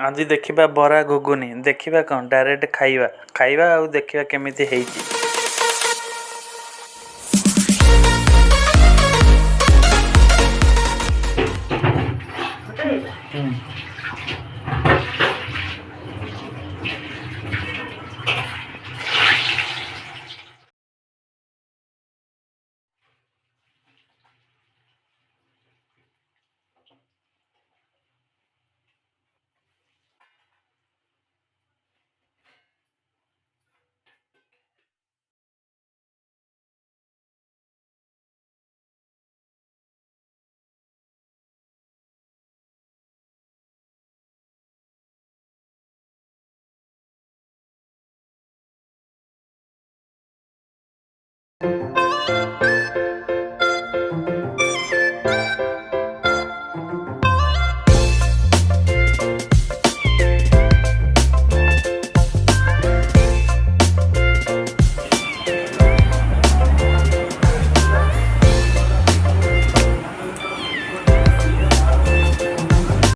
आज देखिबा बरा घुगुनी देखिबा कौन डायरेक्ट खाइबा खाइबा आ देखिबा केमिति हेइची। हम्म।